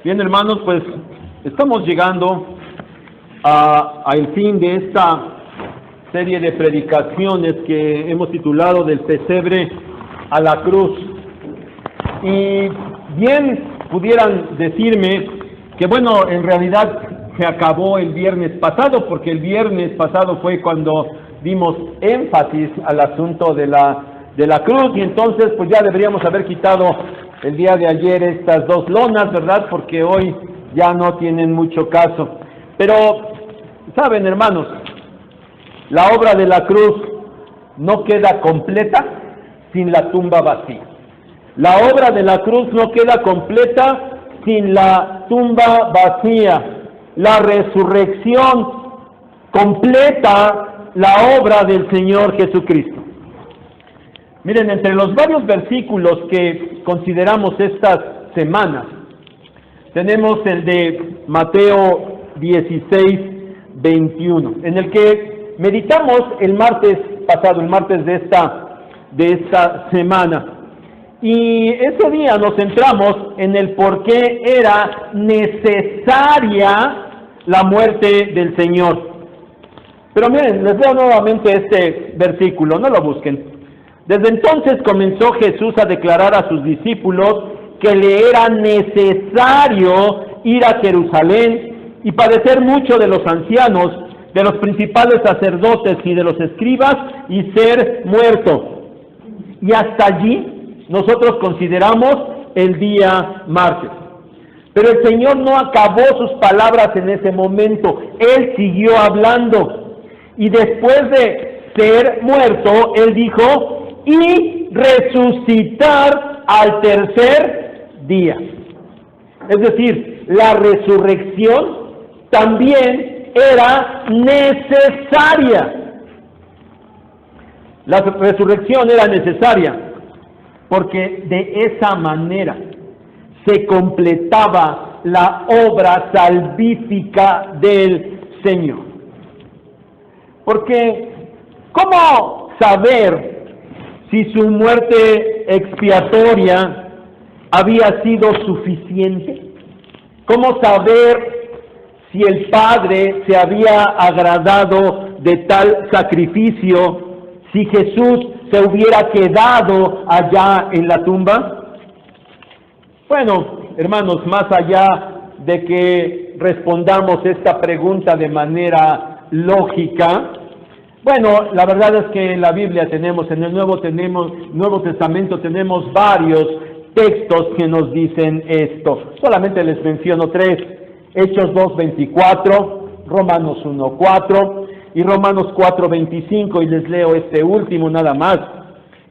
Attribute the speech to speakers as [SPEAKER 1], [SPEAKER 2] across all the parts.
[SPEAKER 1] Bien, hermanos, pues estamos llegando al fin de esta serie de predicaciones que hemos titulado Del pesebre a la cruz. Y bien pudieran decirme que bueno, en realidad se acabó el viernes pasado, porque el viernes pasado fue cuando dimos énfasis al asunto de la cruz, y entonces pues ya deberíamos haber quitado el día de ayer estas dos lonas, ¿verdad? Porque hoy ya no tienen mucho caso. Pero, ¿saben, hermanos? La obra de la cruz no queda completa sin la tumba vacía. La obra de la cruz no queda completa sin la tumba vacía. La resurrección completa la obra del Señor Jesucristo. Miren, entre los varios versículos que consideramos estas semanas, tenemos el de Mateo 16, 21, en el que meditamos el martes pasado, el martes de esta semana. Y ese día nos centramos en el por qué era necesaria la muerte del Señor. Pero miren, les leo nuevamente este versículo, no lo busquen. Desde entonces comenzó Jesús a declarar a sus discípulos que le era necesario ir a Jerusalén y padecer mucho de los ancianos, de los principales sacerdotes y de los escribas, y ser muerto. Y hasta allí nosotros consideramos el día martes. Pero el Señor no acabó sus palabras en ese momento. Él siguió hablando. Y después de ser muerto, Él dijo: y resucitar al tercer día. Es decir, la resurrección también era necesaria. La resurrección era necesaria porque de esa manera se completaba la obra salvífica del Señor. Porque, ¿cómo saber si su muerte expiatoria había sido suficiente? ¿Cómo saber si el Padre se había agradado de tal sacrificio, si Jesús se hubiera quedado allá en la tumba? Bueno, hermanos, más allá de que respondamos esta pregunta de manera lógica, bueno, la verdad es que en la Biblia tenemos, en el Nuevo Testamento tenemos varios textos que nos dicen esto. Solamente les menciono tres: Hechos 2:24, Romanos 1:4 y Romanos 4:25, y les leo este último nada más,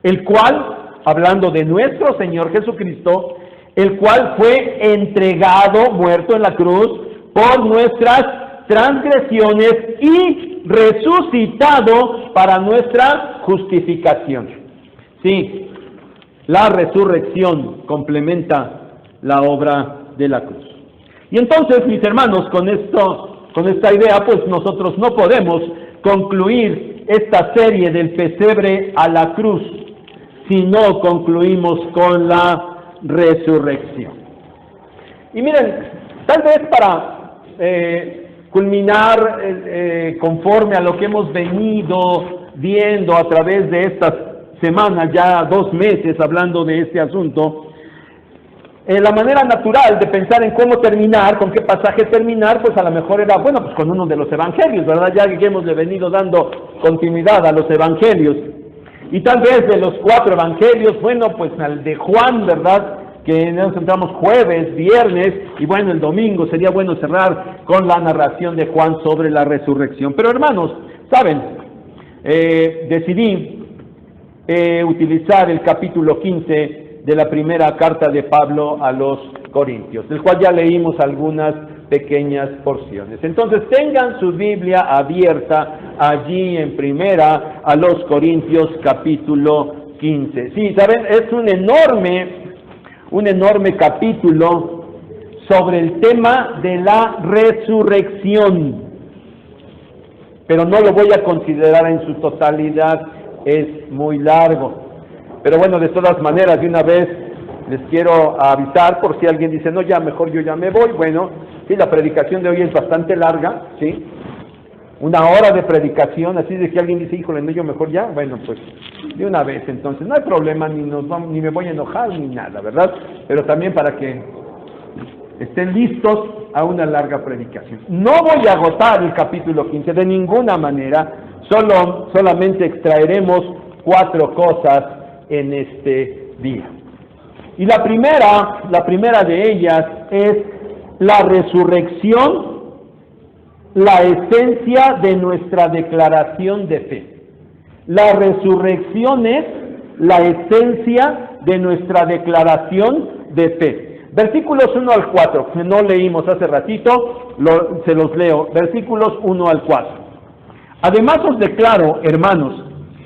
[SPEAKER 1] el cual, hablando de nuestro Señor Jesucristo, el cual fue entregado, muerto en la cruz, por nuestras transgresiones y resucitado para nuestra justificación. Sí, la resurrección complementa la obra de la cruz. Y entonces, mis hermanos, con esta idea, pues nosotros no podemos concluir esta serie del pesebre a la cruz si no concluimos con la resurrección. Y miren, tal vez para culminar conforme a lo que hemos venido viendo a través de estas semanas, ya 2 meses hablando de este asunto, la manera natural de pensar en cómo terminar, con qué pasaje terminar, pues a lo mejor era, bueno, pues con uno de los evangelios, ¿verdad? Ya que hemos venido dando continuidad a los evangelios. Y tal vez de los 4 evangelios, bueno, pues al de Juan, ¿verdad?, que nos entramos jueves, viernes, y bueno, el domingo sería bueno cerrar con la narración de Juan sobre la resurrección. Pero hermanos, ¿saben? Decidí utilizar el capítulo 15 de la primera carta de Pablo a los Corintios, del cual ya leímos algunas pequeñas porciones. Entonces tengan su Biblia abierta allí en primera a los Corintios capítulo 15. Sí, ¿saben? Es un enorme capítulo sobre el tema de la resurrección, pero no lo voy a considerar en su totalidad, es muy largo. Pero bueno, de todas maneras, de una vez les quiero avisar por si alguien dice, no, ya mejor yo ya me voy. Bueno, sí, la predicación de hoy es bastante larga, ¿sí? 1 hora de predicación, así de que alguien dice, híjole, no, yo mejor ya, bueno, pues de una vez, entonces no hay problema, ni me voy a enojar ni nada, ¿verdad? Pero también para que estén listos a una larga predicación. No voy a agotar el capítulo 15 de ninguna manera, solamente extraeremos 4 cosas en este día. Y la primera de ellas es la resurrección, la esencia de nuestra declaración de fe. La resurrección es la esencia de nuestra declaración de fe. Versículos 1 al 4, que no leímos hace ratito, se los leo. Versículos 1 al 4. Además os declaro, hermanos,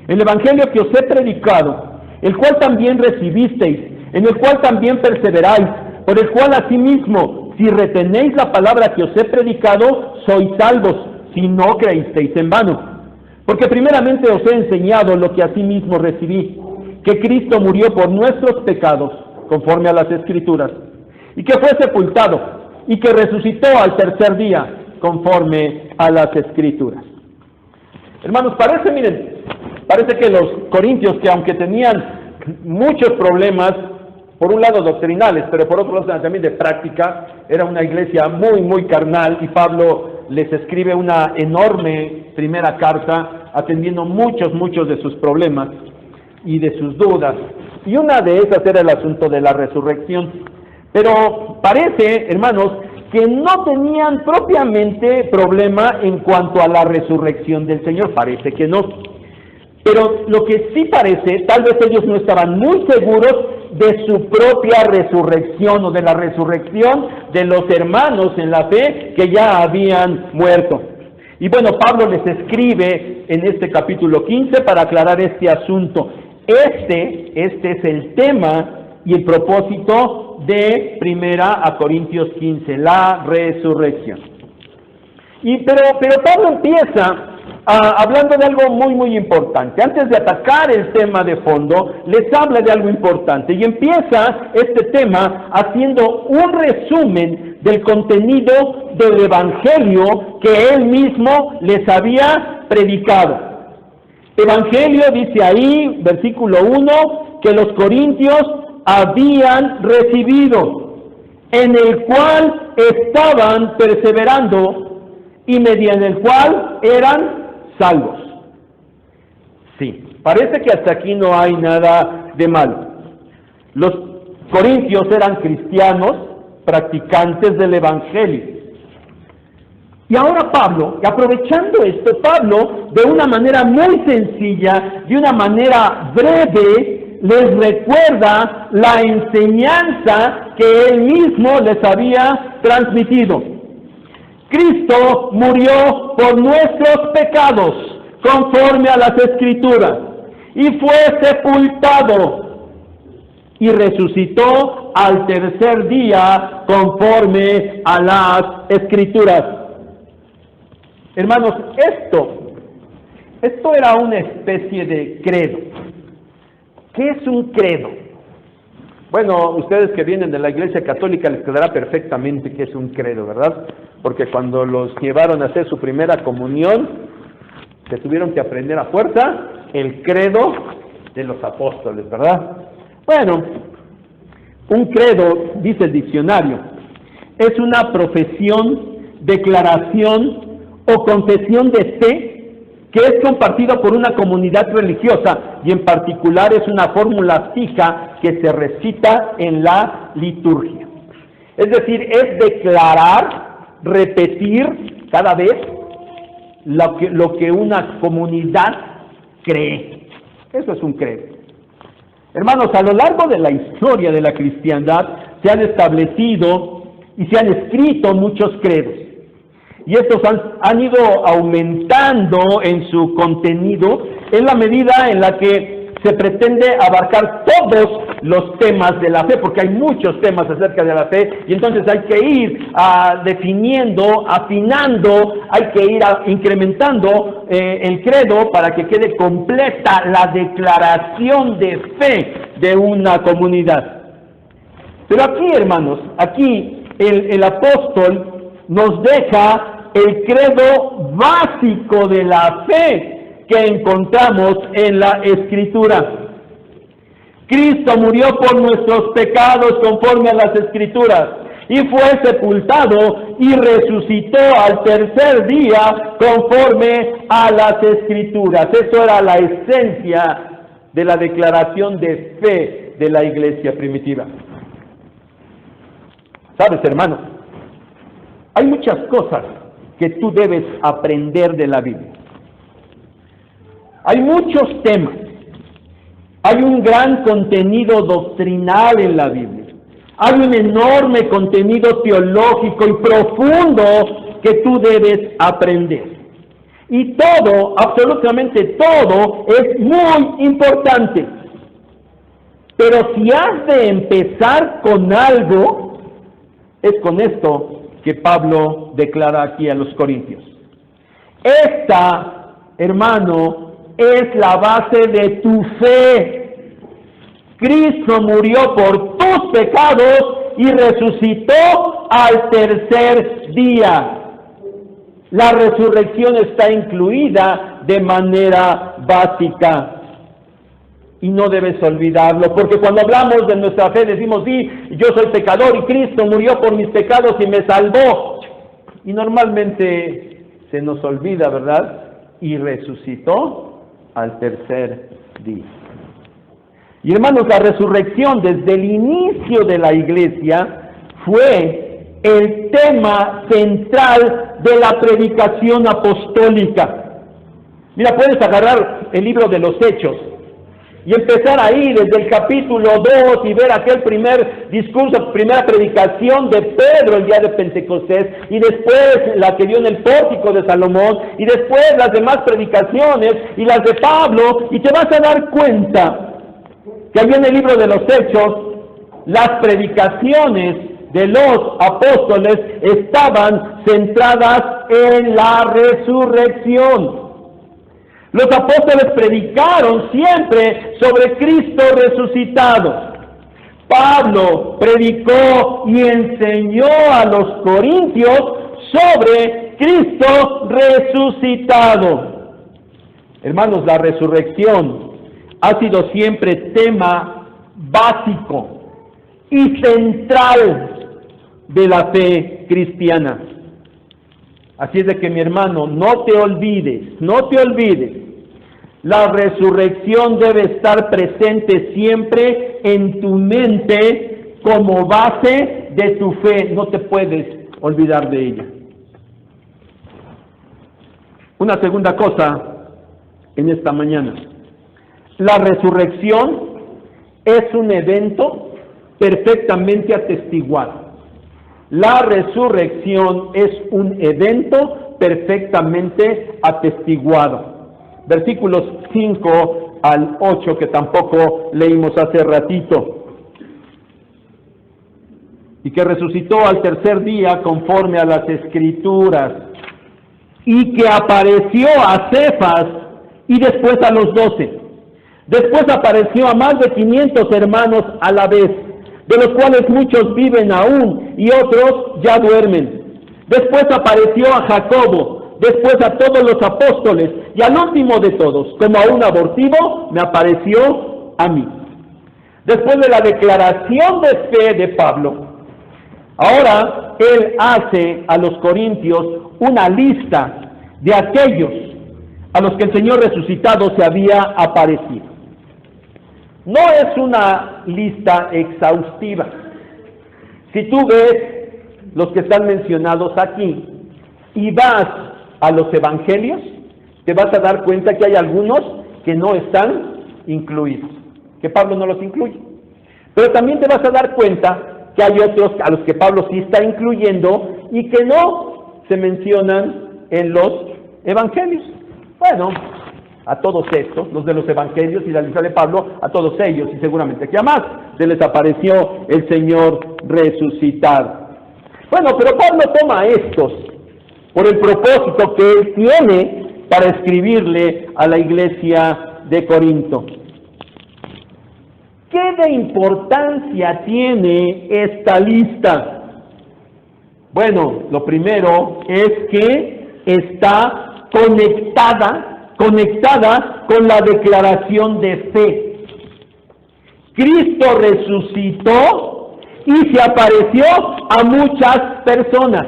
[SPEAKER 1] el evangelio que os he predicado, el cual también recibisteis, en el cual también perseveráis, por el cual asimismo, si retenéis la palabra que os he predicado, sois salvos, si no creísteis en vano. Porque primeramente os he enseñado lo que asimismo recibí, que Cristo murió por nuestros pecados, conforme a las Escrituras, y que fue sepultado, y que resucitó al tercer día, conforme a las Escrituras. Hermanos, parece que los corintios, que aunque tenían muchos problemas, por un lado doctrinales, pero por otro lado también de práctica, era una iglesia muy, muy carnal, y Pablo les escribe una enorme primera carta, atendiendo muchos de sus problemas y de sus dudas. Y una de esas era el asunto de la resurrección. Pero parece, hermanos, que no tenían propiamente problema en cuanto a la resurrección del Señor. Parece que no. Pero lo que sí parece, tal vez ellos no estaban muy seguros de su propia resurrección o de la resurrección de los hermanos en la fe que ya habían muerto. Y bueno, Pablo les escribe en este capítulo 15 para aclarar este asunto. Este es el tema y el propósito de 1 Corintios 15, la resurrección. Pero Pablo empieza hablando de algo muy, muy importante. Antes de atacar el tema de fondo, les habla de algo importante y empieza este tema haciendo un resumen del contenido del evangelio que él mismo les había predicado. Evangelio, dice ahí, versículo 1, que los corintios habían recibido, en el cual estaban perseverando y mediante el cual eran salvos. Sí, parece que hasta aquí no hay nada de malo. Los corintios eran cristianos, practicantes del evangelio. Y ahora Pablo, aprovechando esto, Pablo, de una manera muy sencilla, de una manera breve, les recuerda la enseñanza que él mismo les había transmitido. Cristo murió por nuestros pecados, conforme a las Escrituras, y fue sepultado, y resucitó al tercer día, conforme a las Escrituras. Hermanos, esto era una especie de credo. ¿Qué es un credo? Bueno, ustedes que vienen de la Iglesia Católica les quedará perfectamente qué es un credo, ¿verdad? Porque cuando los llevaron a hacer su primera comunión, se tuvieron que aprender a fuerza el credo de los apóstoles, ¿verdad? Bueno, un credo, dice el diccionario, es una profesión, declaración o confesión de fe que es compartida por una comunidad religiosa y en particular es una fórmula fija que se recita en la liturgia. Es decir, es declarar, repetir cada vez lo que una comunidad cree. Eso es un credo. Hermanos, a lo largo de la historia de la cristiandad se han establecido y se han escrito muchos credos. Y estos han ido aumentando en su contenido en la medida en la que se pretende abarcar todos los temas de la fe, porque hay muchos temas acerca de la fe, y entonces hay que ir definiendo, afinando, hay que ir incrementando el credo para que quede completa la declaración de fe de una comunidad. Pero aquí, hermanos, aquí el apóstol nos deja el credo básico de la fe que encontramos en la Escritura. Cristo murió por nuestros pecados conforme a las Escrituras y fue sepultado y resucitó al tercer día conforme a las Escrituras. Eso era la esencia de la declaración de fe de la iglesia primitiva. ¿Sabes, hermano? Hay muchas cosas que tú debes aprender de la Biblia. Hay muchos temas. Hay un gran contenido doctrinal en la Biblia. Hay un enorme contenido teológico y profundo que tú debes aprender. Y todo, absolutamente todo, es muy importante. Pero si has de empezar con algo, es con esto que Pablo declara aquí a los Corintios. Esta, hermano, es la base de tu fe. Cristo murió por tus pecados y resucitó al tercer día. La resurrección está incluida de manera básica. Y no debes olvidarlo, porque cuando hablamos de nuestra fe decimos, sí, yo soy pecador y Cristo murió por mis pecados y me salvó. Y normalmente se nos olvida, ¿verdad? Y resucitó al tercer día. Y hermanos, la resurrección desde el inicio de la iglesia fue el tema central de la predicación apostólica. Mira, puedes agarrar el libro de los Hechos y empezar ahí desde el capítulo 2 y ver aquel primer discurso, primera predicación de Pedro el día de Pentecostés, y después la que dio en el pórtico de Salomón, y después las demás predicaciones y las de Pablo, y te vas a dar cuenta que allí en el libro de los Hechos las predicaciones de los apóstoles estaban centradas en la resurrección. Los apóstoles predicaron siempre sobre Cristo resucitado. Pablo predicó y enseñó a los corintios sobre Cristo resucitado. Hermanos, la resurrección ha sido siempre tema básico y central de la fe cristiana. Así es de que, mi hermano, no te olvides, la resurrección debe estar presente siempre en tu mente como base de tu fe. No te puedes olvidar de ella. Una segunda cosa en esta mañana. La resurrección es un evento perfectamente atestiguado. La resurrección es un evento perfectamente atestiguado. Versículos 5 al 8 que tampoco leímos hace ratito. Y que resucitó al tercer día conforme a las Escrituras, y que apareció a Cefas y después a los 12. Después apareció a más de 500 hermanos a la vez, de los cuales muchos viven aún y otros ya duermen. Después apareció a Jacobo, después a todos los apóstoles, y al último de todos, como a un abortivo, me apareció a mí. Después de la declaración de fe de Pablo, ahora él hace a los corintios una lista de aquellos a los que el Señor resucitado se había aparecido. No es una lista exhaustiva. Si tú ves los que están mencionados aquí y vas a los evangelios, te vas a dar cuenta que hay algunos que no están incluidos, que Pablo no los incluye. Pero también te vas a dar cuenta que hay otros a los que Pablo sí está incluyendo y que no se mencionan en los evangelios. Bueno, a todos estos, los de los evangelios y la lista de Pablo, a todos ellos, y seguramente que a más, se les apareció el Señor resucitado. Bueno, pero Pablo toma estos por el propósito que él tiene para escribirle a la iglesia de Corinto. ¿Qué de importancia tiene esta lista? Bueno, lo primero es que está conectada con la declaración de fe. Cristo resucitó y se apareció a muchas personas.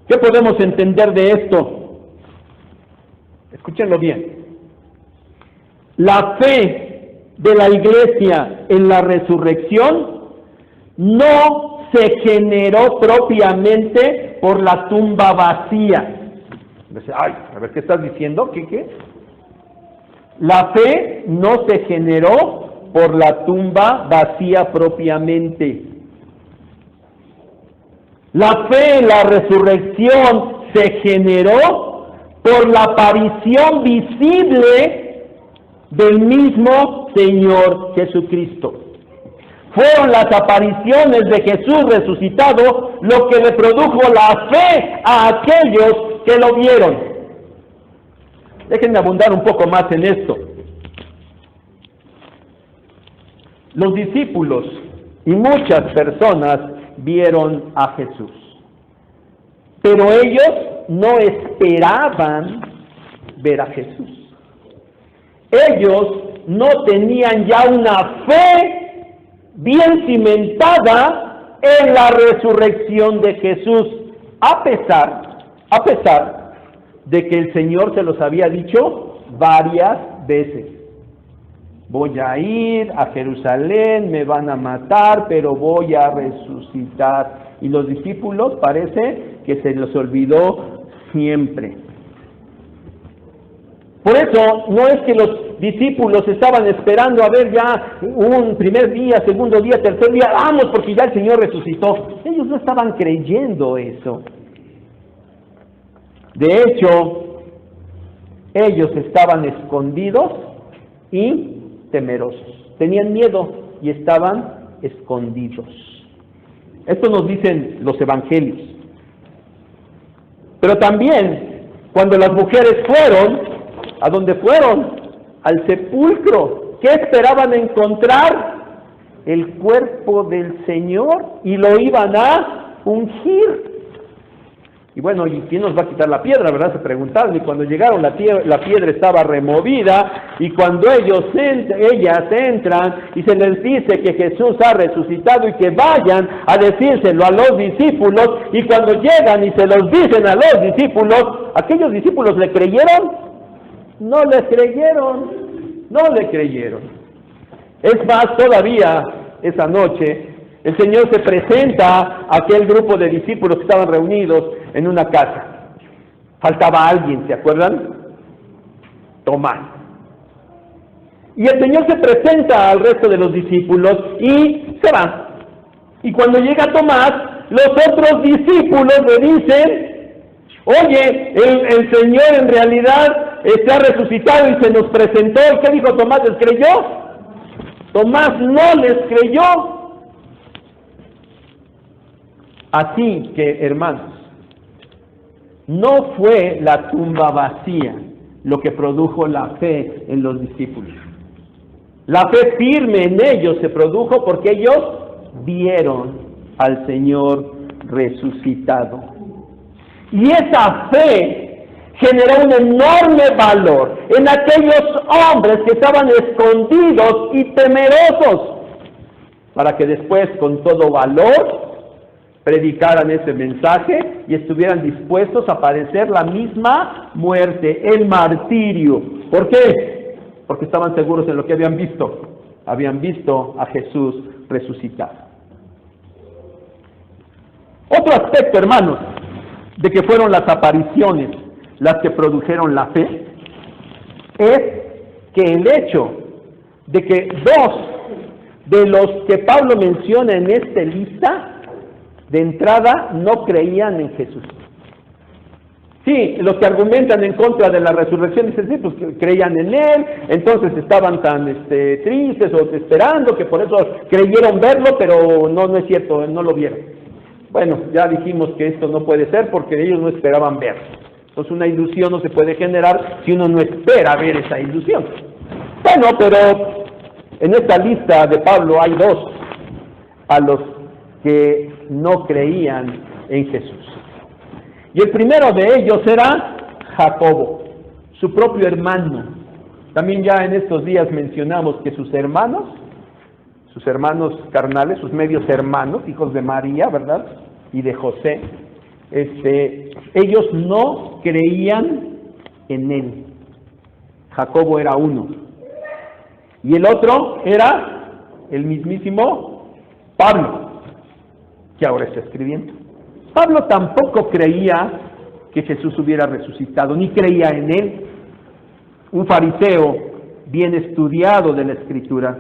[SPEAKER 1] ¿Qué podemos entender de esto? Escúchenlo bien. La fe de la iglesia en la resurrección no se generó propiamente por la tumba vacía. Ay, a ver, ¿qué estás diciendo? ¿Qué? La fe no se generó por la tumba vacía propiamente. La fe en la resurrección se generó por la aparición visible del mismo Señor Jesucristo. Fueron las apariciones de Jesús resucitado lo que le produjo la fe a aquellos que lo vieron. Déjenme abundar un poco más en esto. Los discípulos y muchas personas vieron a Jesús, pero ellos no esperaban ver a Jesús. Ellos no tenían ya una fe bien cimentada en la resurrección de Jesús, a pesar de que el Señor se los había dicho varias veces. Voy a ir a Jerusalén, me van a matar, pero voy a resucitar. Y los discípulos parece que se les olvidó siempre. Por eso no es que los discípulos estaban esperando a ver ya un primer día, segundo día, tercer día, vamos porque ya el Señor resucitó. Ellos no estaban creyendo eso. De hecho, ellos estaban escondidos y temerosos. Tenían miedo y estaban escondidos. Esto nos dicen los evangelios. Pero también, cuando las mujeres fueron, ¿a dónde fueron? Al sepulcro. ¿Qué esperaban encontrar? El cuerpo del Señor y lo iban a ungir. Y bueno, ¿y quién nos va a quitar la piedra, verdad? Se preguntaron, y cuando llegaron la piedra estaba removida, y cuando ellas entran y se les dice que Jesús ha resucitado y que vayan a decírselo a los discípulos, y cuando llegan y se los dicen a los discípulos, ¿aquellos discípulos le creyeron? No les creyeron, no le creyeron. Es más, todavía esa noche, el Señor se presenta a aquel grupo de discípulos que estaban reunidos en una casa. Faltaba alguien, ¿se acuerdan? Tomás. Y el Señor se presenta al resto de los discípulos y se va. Y cuando llega Tomás, los otros discípulos le dicen, oye, el Señor en realidad está resucitado y se nos presentó. ¿Y qué dijo Tomás? ¿Les creyó? Tomás no les creyó. Así que, hermanos, no fue la tumba vacía lo que produjo la fe en los discípulos. La fe firme en ellos se produjo porque ellos vieron al Señor resucitado. Y esa fe generó un enorme valor en aquellos hombres que estaban escondidos y temerosos, para que después, con todo valor, predicaran ese mensaje y estuvieran dispuestos a padecer la misma muerte, el martirio. ¿Por qué? Porque estaban seguros en lo que habían visto. Habían visto a Jesús resucitado. Otro aspecto, hermanos, de que fueron las apariciones las que produjeron la fe, es que el hecho de que dos de los que Pablo menciona en esta lista, de entrada no creían en Jesús. Sí, los que argumentan en contra de la resurrección dicen, sí, pues creían en Él, entonces estaban tan tristes o esperando que por eso creyeron verlo, pero no es cierto, no lo vieron. Bueno, ya dijimos que esto no puede ser porque ellos no esperaban verlo. Entonces una ilusión no se puede generar si uno no espera ver esa ilusión. Bueno, pero En esta lista de Pablo hay dos a los que no creían en Jesús. Y el primero de ellos era Jacobo, su propio hermano. También ya en estos días mencionamos que sus hermanos carnales, sus medios hermanos, hijos de María, ¿verdad? Y de José, ellos no creían en él. Jacobo era uno. Y el otro era el mismísimo Pablo, que ahora está escribiendo. Pablo tampoco creía que Jesús hubiera resucitado, ni creía en él. Un fariseo bien estudiado de la Escritura,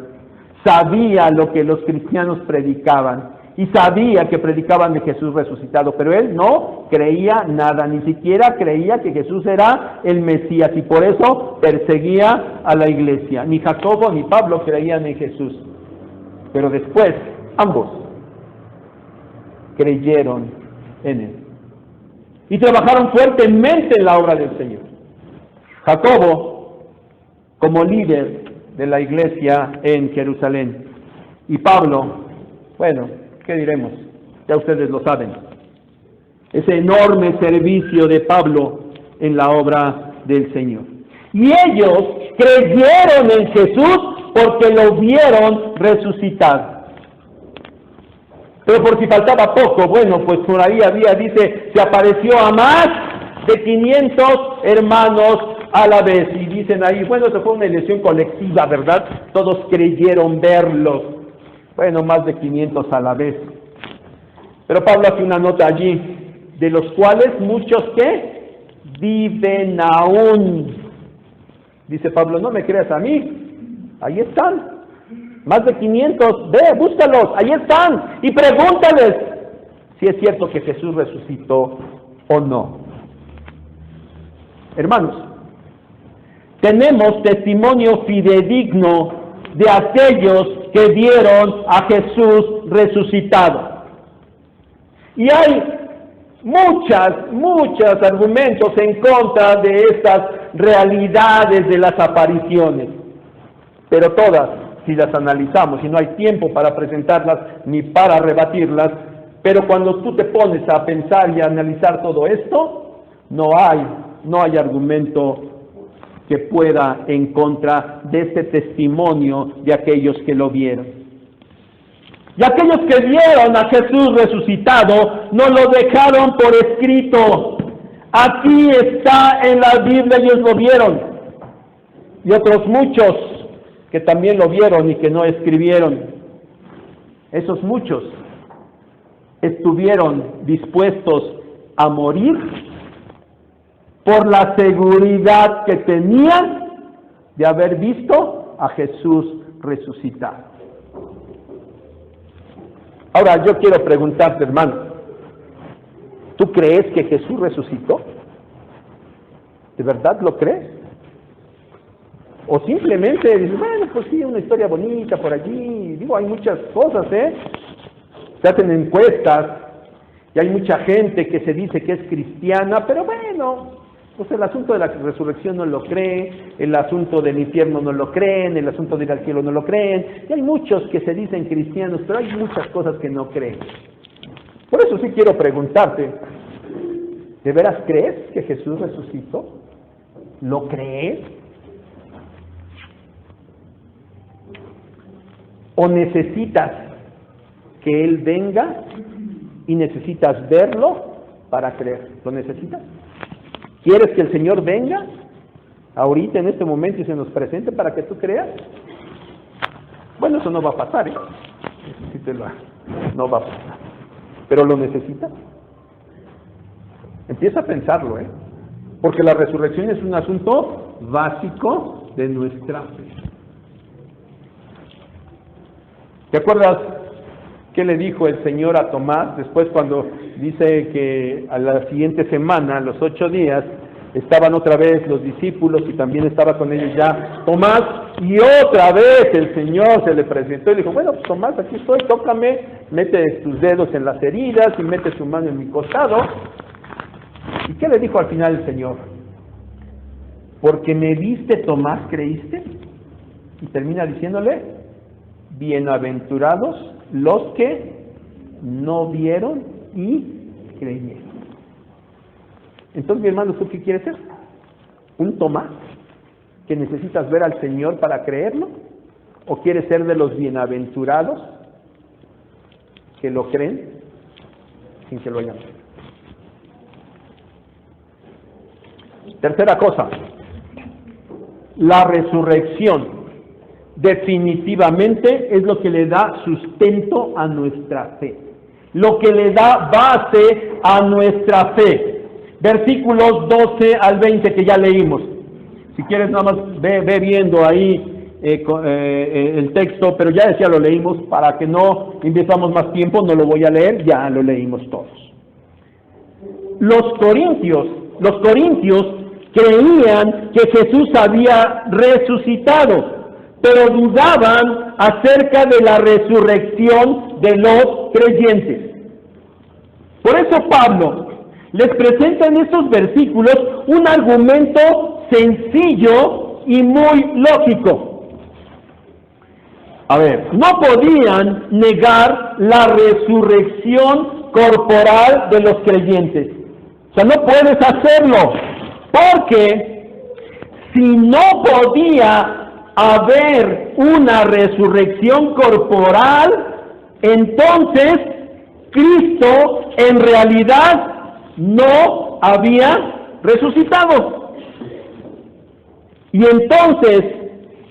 [SPEAKER 1] sabía lo que los cristianos predicaban y sabía que predicaban de Jesús resucitado, pero él no creía nada, ni siquiera creía que Jesús era el Mesías y por eso perseguía a la iglesia. Ni Jacobo ni Pablo creían en Jesús, pero después ambos creyeron en él y trabajaron fuertemente en la obra del Señor. Jacobo como líder de la iglesia en Jerusalén y Pablo, bueno, ¿qué diremos? Ya ustedes lo saben. Ese enorme servicio de Pablo en la obra del Señor. Y ellos creyeron en Jesús porque lo vieron resucitar. Pero por si faltaba poco, bueno, pues por ahí dice, se apareció a más de 500 hermanos a la vez. Y dicen ahí, bueno, eso fue una elección colectiva, ¿verdad? Todos creyeron verlos. Bueno, más de 500 a la vez. Pero Pablo hace una nota allí, de los cuales muchos que viven aún. Dice Pablo, no me creas a mí, ahí están. Más de 500, ve, búscalos, ahí están. Y pregúntales si es cierto que Jesús resucitó o no. Hermanos, tenemos testimonio fidedigno de aquellos que vieron a Jesús resucitado. Y hay muchos argumentos en contra de estas realidades de las apariciones. Pero todas, si las analizamos, y no hay tiempo para presentarlas ni para rebatirlas, pero cuando tú te pones a pensar y a analizar todo esto, no hay argumento que pueda en contra de este testimonio de aquellos que lo vieron. Y aquellos que vieron a Jesús resucitado no lo dejaron por escrito. Aquí está en la Biblia, ellos lo vieron. Y otros muchos que también lo vieron y que no escribieron. Esos muchos estuvieron dispuestos a morir por la seguridad que tenían de haber visto a Jesús resucitado. Ahora yo quiero preguntarte, hermano, ¿tú crees que Jesús resucitó? ¿De verdad lo crees? O simplemente dices, bueno, pues sí, una historia bonita por allí. Digo, hay muchas cosas, se hacen encuestas y hay mucha gente que se dice que es cristiana, pero bueno, pues el asunto de la resurrección no lo cree, el asunto del infierno no lo creen, el asunto de ir al cielo no lo creen, y hay muchos que se dicen cristianos, pero hay muchas cosas que no creen. Por eso sí quiero preguntarte, ¿de veras crees que Jesús resucitó? ¿Lo crees? ¿O necesitas que Él venga y necesitas verlo para creer? ¿Lo necesitas? ¿Quieres que el Señor venga ahorita, en este momento, y se nos presente para que tú creas? Bueno, eso no va a pasar, no va a pasar. ¿Pero lo necesitas? Empieza a pensarlo, porque la resurrección es un asunto básico de nuestra fe. ¿Te acuerdas qué le dijo el Señor a Tomás después cuando dice que a la siguiente semana, a los 8 días, estaban otra vez los discípulos y también estaba con ellos ya Tomás, y otra vez el Señor se le presentó y dijo, bueno, pues Tomás, aquí estoy, tócame, mete tus dedos en las heridas y mete tu mano en mi costado? ¿Y qué le dijo al final el Señor? Porque me viste, Tomás, ¿creíste? Y termina diciéndole, bienaventurados los que no vieron y creyeron. Entonces, mi hermano, ¿tú qué quieres ser? ¿Un Tomás que necesitas ver al Señor para creerlo? ¿O quieres ser de los bienaventurados que lo creen sin que lo hayan visto? Tercera cosa, la resurrección definitivamente es lo que le da sustento a nuestra fe, lo que le da base a nuestra fe. Versículos 12 al 20 que ya leímos. Si quieres nada más ve viendo ahí el texto, pero ya decía lo leímos, para que no invirtamos más tiempo, no lo voy a leer, ya lo leímos todos. Los corintios creían que Jesús había resucitado, pero dudaban acerca de la resurrección de los creyentes. Por eso Pablo les presenta en estos versículos un argumento sencillo y muy lógico. A ver, no podían negar la resurrección corporal de los creyentes. O sea, no puedes hacerlo, porque si no podía haber una resurrección corporal, entonces Cristo en realidad no había resucitado. Y entonces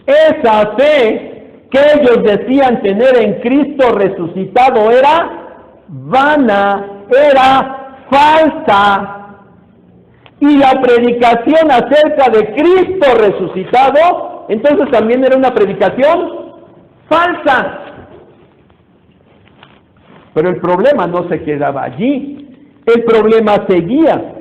[SPEAKER 1] esa fe que ellos decían tener en Cristo resucitado era vana, era falsa. Y la predicación acerca de Cristo resucitado, entonces también era una predicación falsa. Pero el problema no se quedaba allí. El problema seguía,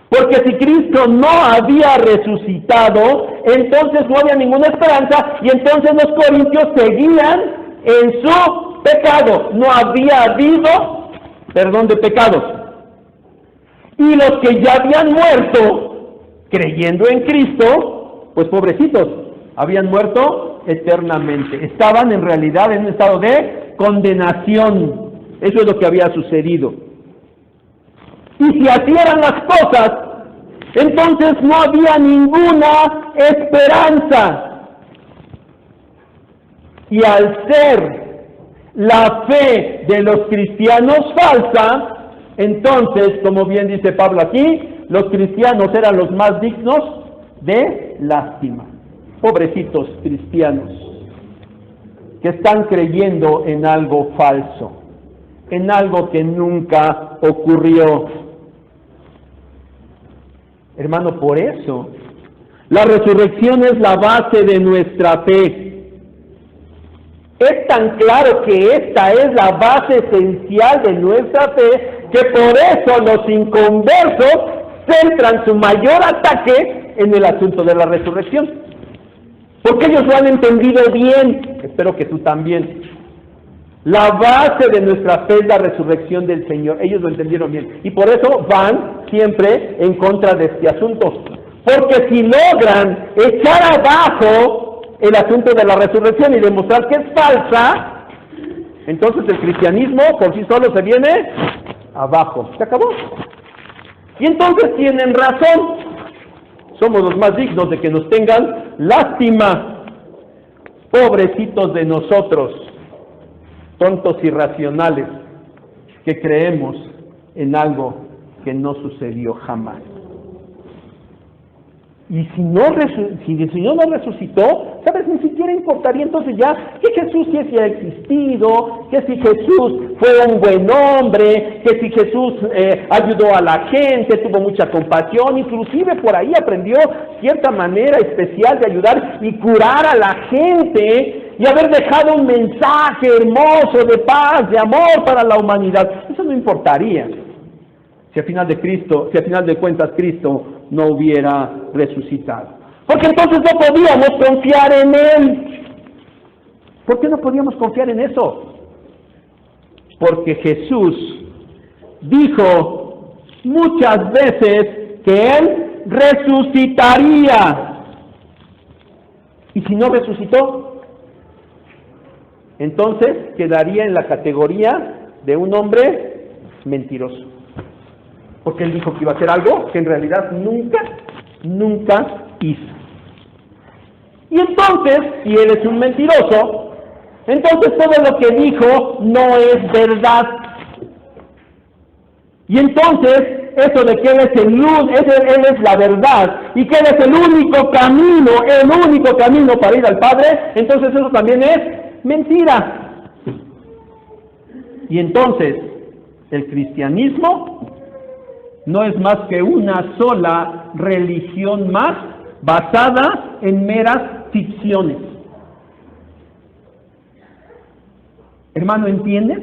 [SPEAKER 1] porque si Cristo no había resucitado, entonces no había ninguna esperanza, y entonces los corintios seguían en su pecado. No había habido perdón de pecados. Y los que ya habían muerto creyendo en Cristo, pues pobrecitos, habían muerto eternamente. Estaban en realidad en un estado de condenación. Eso es lo que había sucedido. Y si así eran las cosas, entonces no había ninguna esperanza. Y al ser la fe de los cristianos falsa, entonces, como bien dice Pablo aquí, los cristianos eran los más dignos de lástima. Pobrecitos cristianos, que están creyendo en algo falso, en algo que nunca ocurrió. Hermano, por eso, la resurrección es la base de nuestra fe. Es tan claro que esta es la base esencial de nuestra fe, que por eso los inconversos centran su mayor ataque en el asunto de la resurrección. Porque ellos lo han entendido bien, espero que tú también. La base de nuestra fe es la resurrección del Señor. Ellos lo entendieron bien. Y por eso van siempre en contra de este asunto. Porque si logran echar abajo el asunto de la resurrección y demostrar que es falsa, entonces el cristianismo por sí solo se viene abajo. Se acabó. Y entonces tienen razón. Somos los más dignos de que nos tengan lástima. Pobrecitos de nosotros, tontos irracionales, que creemos en algo que no sucedió jamás. Y si el Señor no resucitó, ¿sabes? Ni siquiera importaría entonces ya que Jesús sí ha existido, que si Jesús fue un buen hombre, que si Jesús ayudó a la gente, tuvo mucha compasión, inclusive por ahí aprendió cierta manera especial de ayudar y curar a la gente, y haber dejado un mensaje hermoso de paz, de amor para la humanidad. Eso no importaría si al final de cuentas Cristo no hubiera resucitado. Porque entonces no podíamos confiar en Él. ¿Por qué no podíamos confiar en eso? Porque Jesús dijo muchas veces que Él resucitaría. ¿Y si no resucitó? entonces quedaría en la categoría de un hombre mentiroso. Porque él dijo que iba a hacer algo que en realidad nunca hizo. Y entonces, si él es un mentiroso, entonces todo lo que dijo no es verdad. Y entonces, eso de que él es la verdad, y que él es el único camino para ir al Padre, entonces eso también es mentira. Y entonces, el cristianismo no es más que una sola religión más basada en meras ficciones. Hermano, ¿entiendes?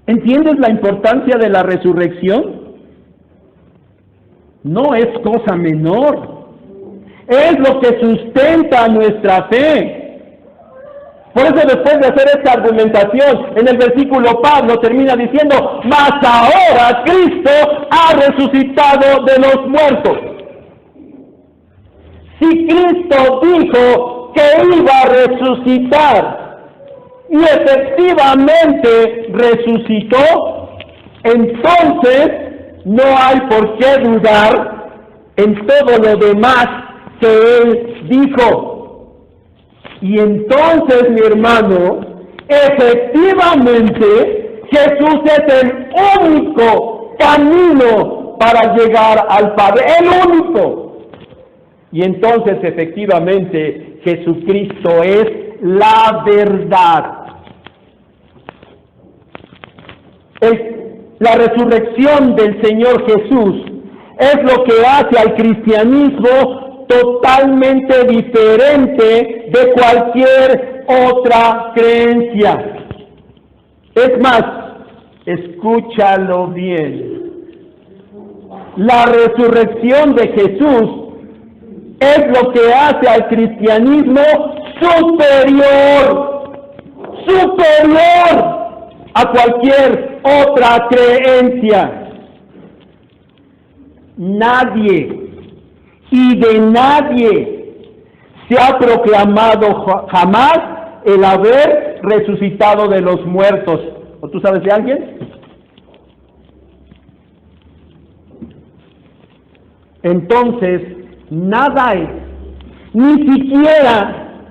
[SPEAKER 1] ¿Entiendes la importancia de la resurrección? No es cosa menor. Es lo que sustenta nuestra fe. Por eso después de hacer esta argumentación, en el versículo Pablo termina diciendo, mas ahora Cristo ha resucitado de los muertos. Si Cristo dijo que iba a resucitar y efectivamente resucitó, entonces no hay por qué dudar en todo lo demás que Él dijo. Y entonces, mi hermano, efectivamente Jesús es el único camino para llegar al Padre, el único. Y entonces, efectivamente, Jesucristo es la verdad. La resurrección del Señor Jesús es lo que hace al cristianismo totalmente diferente de cualquier otra creencia. Es más, escúchalo bien. La resurrección de Jesús es lo que hace al cristianismo superior a cualquier otra creencia. Nadie y de nadie se ha proclamado jamás el haber resucitado de los muertos. ¿O tú sabes de alguien? Entonces, nada es ni siquiera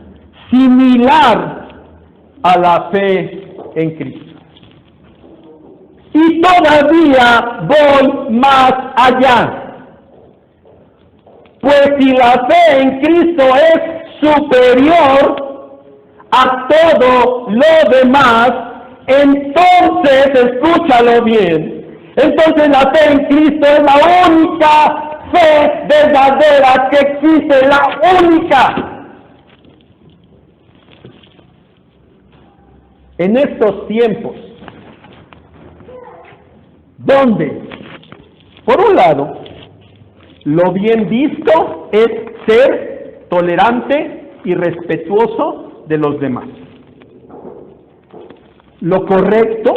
[SPEAKER 1] similar a la fe en Cristo. Y todavía voy más allá. Pues si la fe en Cristo es superior a todo lo demás, entonces, escúchalo bien, entonces la fe en Cristo es la única fe verdadera que existe, la única. En estos tiempos, donde, por un lado, lo bien visto es ser tolerante y respetuoso de los demás. Lo correcto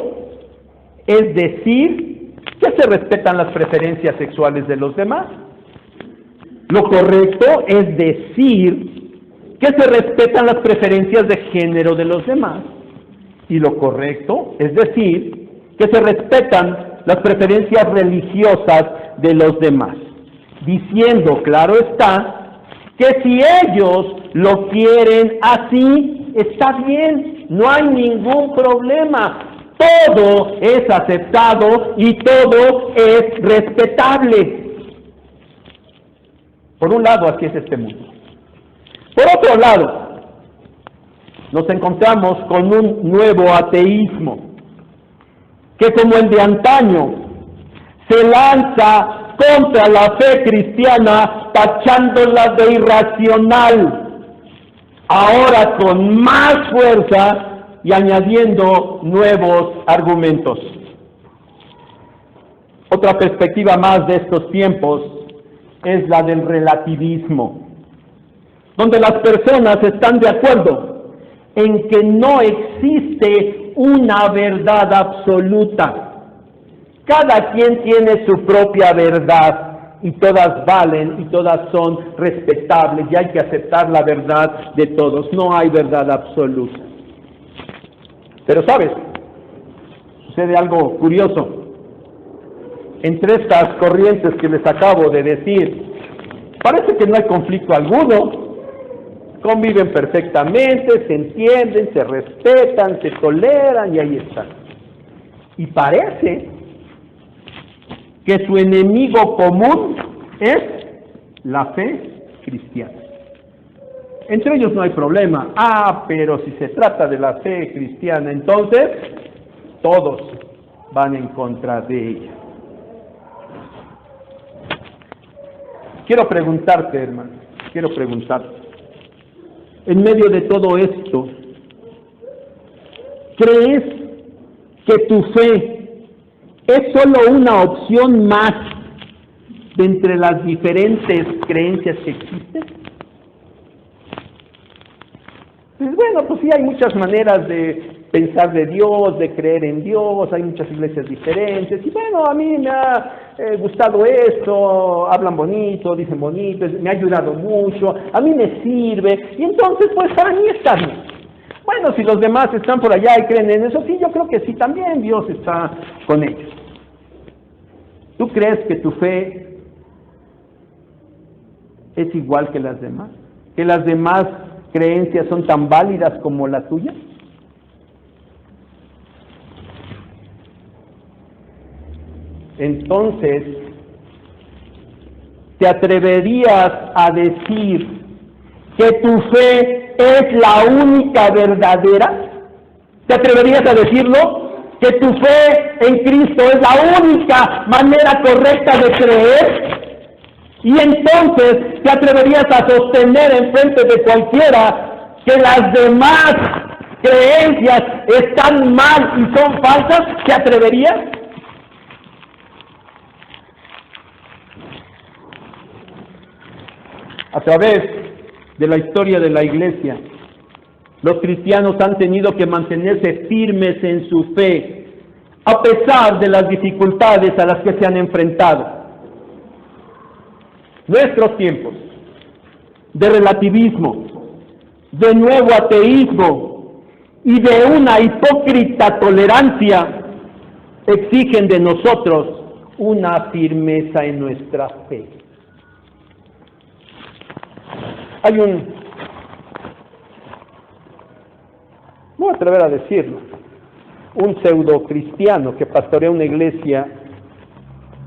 [SPEAKER 1] es decir que se respetan las preferencias sexuales de los demás. Lo correcto es decir que se respetan las preferencias de género de los demás. Y lo correcto es decir que se respetan las preferencias religiosas de los demás. Diciendo, claro está, que si ellos lo quieren así, está bien, no hay ningún problema. Todo es aceptado y todo es respetable. Por un lado, así es este mundo. Por otro lado, nos encontramos con un nuevo ateísmo, que como el de antaño, se lanza contra la fe cristiana, tachándola de irracional, ahora con más fuerza y añadiendo nuevos argumentos. Otra perspectiva más de estos tiempos es la del relativismo, donde las personas están de acuerdo en que no existe una verdad absoluta. Cada quien tiene su propia verdad y todas valen y todas son respetables y hay que aceptar la verdad de todos. No hay verdad absoluta. Pero ¿sabes? Sucede algo curioso. Entre estas corrientes que les acabo de decir, parece que no hay conflicto alguno. Conviven perfectamente, se entienden, se respetan, se toleran y ahí están. Y parece que su enemigo común es la fe cristiana. Entre ellos no hay problema. Pero si se trata de la fe cristiana, entonces todos van en contra de ella. Quiero preguntarte, hermano, en medio de todo esto, ¿crees que tu fe es solo una opción más de entre las diferentes creencias que existen? Pues bueno, pues sí, hay muchas maneras de pensar de Dios, de creer en Dios, hay muchas iglesias diferentes, y bueno, a mí me ha gustado esto, hablan bonito, dicen bonito, me ha ayudado mucho, a mí me sirve, y entonces pues para mí está bien. Bueno, si los demás están por allá y creen en eso, sí, yo creo que sí, también Dios está con ellos. ¿Tú crees que tu fe es igual que las demás? ¿Que las demás creencias son tan válidas como la tuya? Entonces, ¿te atreverías a decir que tu fe es la única verdadera? ¿Te atreverías a decirlo? ¿Que tu fe en Cristo es la única manera correcta de creer? Y entonces, ¿te atreverías a sostener en frente de cualquiera que las demás creencias están mal y son falsas? ¿Te atreverías? A través de la historia de la Iglesia, los cristianos han tenido que mantenerse firmes en su fe, a pesar de las dificultades a las que se han enfrentado. Nuestros tiempos de relativismo, de nuevo ateísmo y de una hipócrita tolerancia exigen de nosotros una firmeza en nuestra fe. Hay me voy a atrever a decirlo, un pseudo cristiano que pastorea una iglesia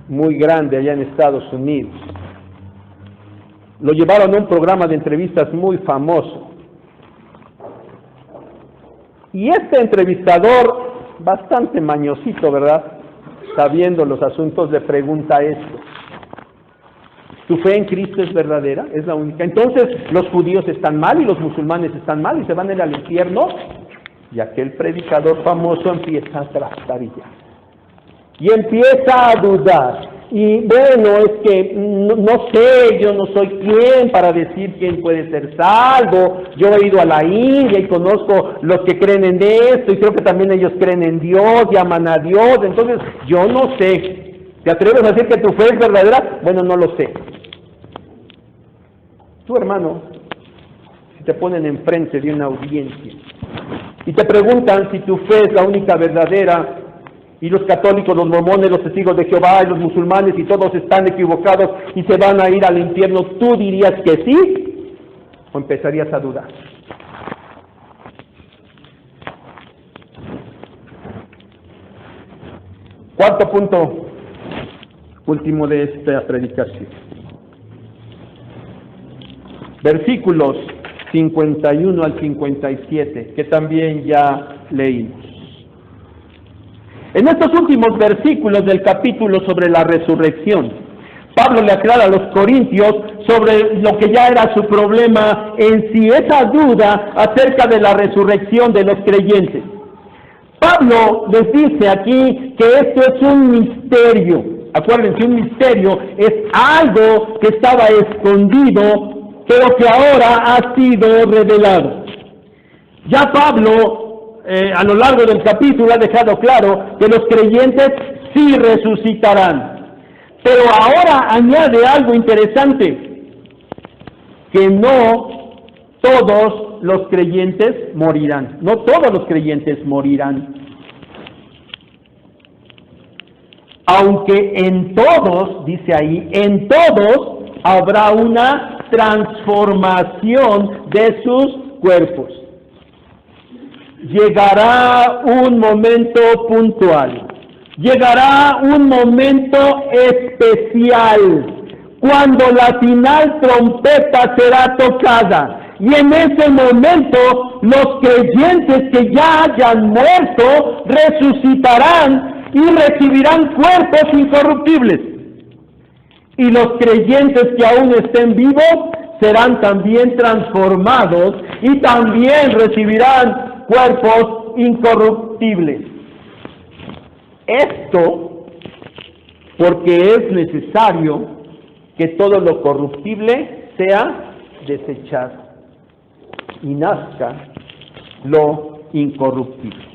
[SPEAKER 1] muy grande allá en Estados Unidos. Lo llevaron a un programa de entrevistas muy famoso. Y este entrevistador, bastante mañosito, ¿verdad?, sabiendo los asuntos, le pregunta esto: ¿tu fe en Cristo es verdadera? ¿Es la única? Entonces, ¿los judíos están mal y los musulmanes están mal y se van a ir al infierno? Y aquel predicador famoso empieza a trastabillar. Y empieza a dudar. Y bueno, es que no sé, yo no soy quien para decir quién puede ser salvo. Yo he ido a la India y conozco los que creen en esto y creo que también ellos creen en Dios y aman a Dios. Entonces, yo no sé. ¿Te atreves a decir que tu fe es verdadera? Bueno, no lo sé. Tu hermano, si te ponen enfrente de una audiencia y te preguntan si tu fe es la única verdadera, y los católicos, los mormones, los testigos de Jehová y los musulmanes y todos están equivocados y se van a ir al infierno, ¿tú dirías que sí? ¿O empezarías a dudar? Cuarto punto, último de esta predicación. Versículos 51 al 57, que también ya leímos. En estos últimos versículos del capítulo sobre la resurrección, Pablo le aclara a los corintios sobre lo que ya era su problema en sí, esa duda acerca de la resurrección de los creyentes. Pablo les dice aquí que esto es un misterio. Acuérdense, un misterio es algo que estaba escondido, pero que ahora ha sido revelado. Ya Pablo, a lo largo del capítulo, ha dejado claro que los creyentes sí resucitarán. Pero ahora añade algo interesante, que no todos los creyentes morirán. No todos los creyentes morirán. Aunque en todos, dice ahí, en todos habrá una transformación de sus cuerpos. Llegará un momento puntual, llegará un momento especial, cuando la final trompeta será tocada, y en ese momento los creyentes que ya hayan muerto resucitarán y recibirán cuerpos incorruptibles. Y los creyentes que aún estén vivos serán también transformados y también recibirán cuerpos incorruptibles. Esto porque es necesario que todo lo corruptible sea desechado y nazca lo incorruptible.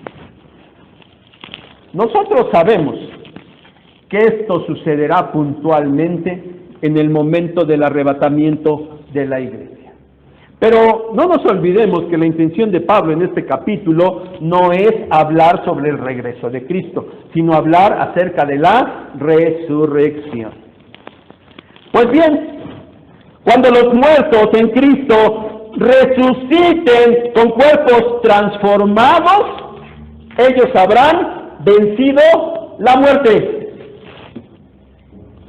[SPEAKER 1] Nosotros sabemos que esto sucederá puntualmente en el momento del arrebatamiento de la iglesia. Pero no nos olvidemos que la intención de Pablo en este capítulo no es hablar sobre el regreso de Cristo, sino hablar acerca de la resurrección. Pues bien, cuando los muertos en Cristo resuciten con cuerpos transformados, ellos habrán vencido la muerte.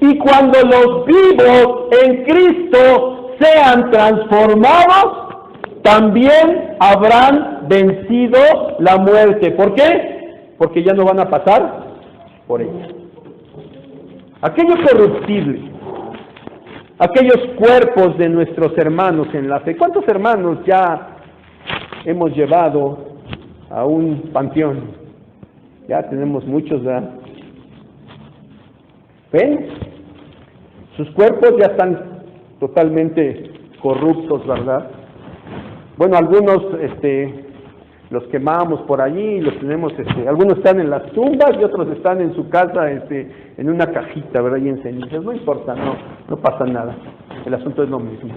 [SPEAKER 1] Y cuando los vivos en Cristo sean transformados, también habrán vencido la muerte. ¿Por qué? Porque ya no van a pasar por ella. Aquello corruptible, aquellos cuerpos de nuestros hermanos en la fe. ¿Cuántos hermanos ya hemos llevado a un panteón? Ya tenemos muchos, ¿verdad? ¿Ven? Sus cuerpos ya están totalmente corruptos, ¿verdad? Bueno, algunos los quemamos por allí, los tenemos, algunos están en las tumbas y otros están en su casa, en una cajita, ¿verdad? Y en cenizas. No importa, no pasa nada. El asunto es lo mismo.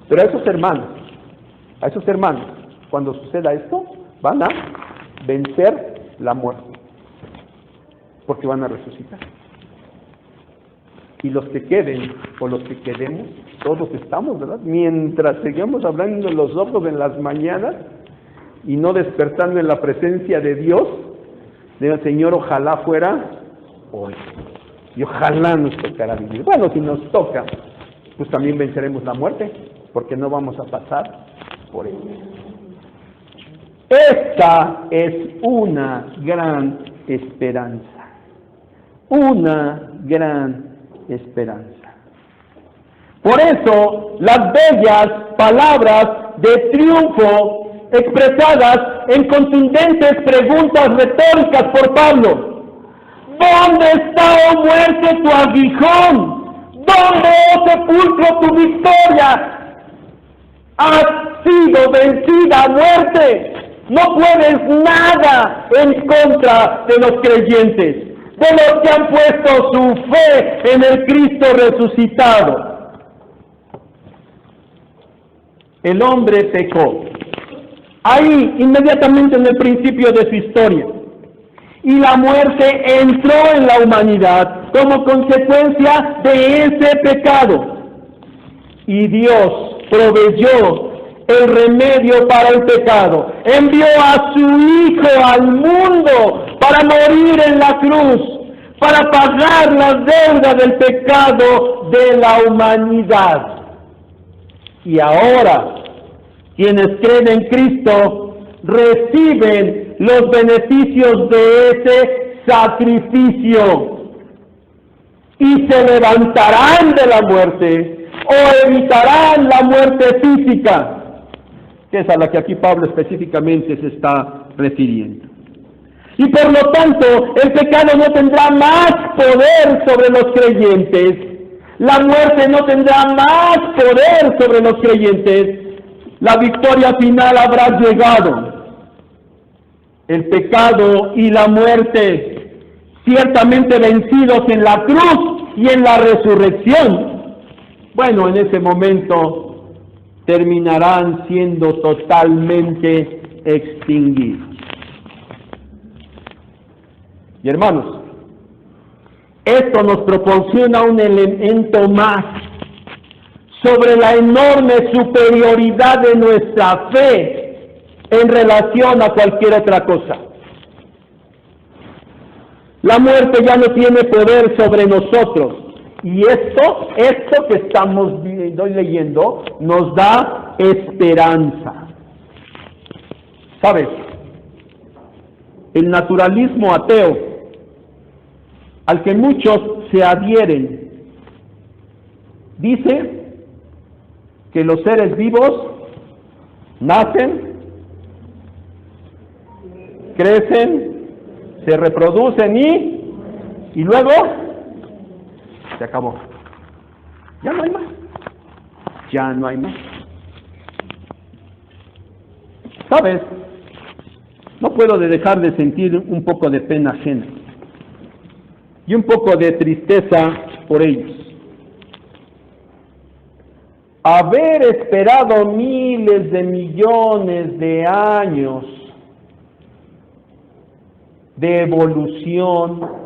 [SPEAKER 1] Pero a esos hermanos, cuando suceda esto, van a vencer la muerte, porque van a resucitar. Y los que queden, o los que quedemos, todos estamos, ¿verdad? Mientras sigamos hablando los ojos en las mañanas y no despertando en la presencia de Dios, digo, Señor, ojalá fuera hoy. Y ojalá nos tocara vivir. Bueno, si nos toca, pues también venceremos la muerte, porque no vamos a pasar por ella. Esta es una gran esperanza. Una gran esperanza. Por eso, las bellas palabras de triunfo expresadas en contundentes preguntas retóricas por Pablo. ¿Dónde está, oh muerte, tu aguijón? ¿Dónde, oh sepulcro, tu victoria? Has sido vencida, muerte. No puedes nada en contra de los creyentes, de los que han puesto su fe en el Cristo resucitado. El hombre pecó, ahí inmediatamente en el principio de su historia, y la muerte entró en la humanidad como consecuencia de ese pecado. Y Dios proveyó el remedio para el pecado. Envió a su Hijo al mundo para morir en la cruz, para pagar las deudas del pecado de la humanidad. Y ahora, quienes creen en Cristo reciben los beneficios de ese sacrificio y se levantarán de la muerte o evitarán la muerte física, que es a la que aquí Pablo específicamente se está refiriendo. Y por lo tanto, el pecado no tendrá más poder sobre los creyentes. La muerte no tendrá más poder sobre los creyentes. La victoria final habrá llegado. El pecado y la muerte, ciertamente vencidos en la cruz y en la resurrección. Bueno, en ese momento terminarán siendo totalmente extinguidos. Y hermanos, esto nos proporciona un elemento más sobre la enorme superioridad de nuestra fe en relación a cualquier otra cosa. La muerte ya no tiene poder sobre nosotros. Y esto que estamos leyendo nos da esperanza. ¿Sabes? El naturalismo ateo, al que muchos se adhieren, dice que los seres vivos nacen, crecen, se reproducen y luego se acabó. Ya no hay más. Ya no hay más. ¿Sabes? No puedo dejar de sentir un poco de pena ajena y un poco de tristeza por ellos. Haber esperado miles de millones de años de evolución,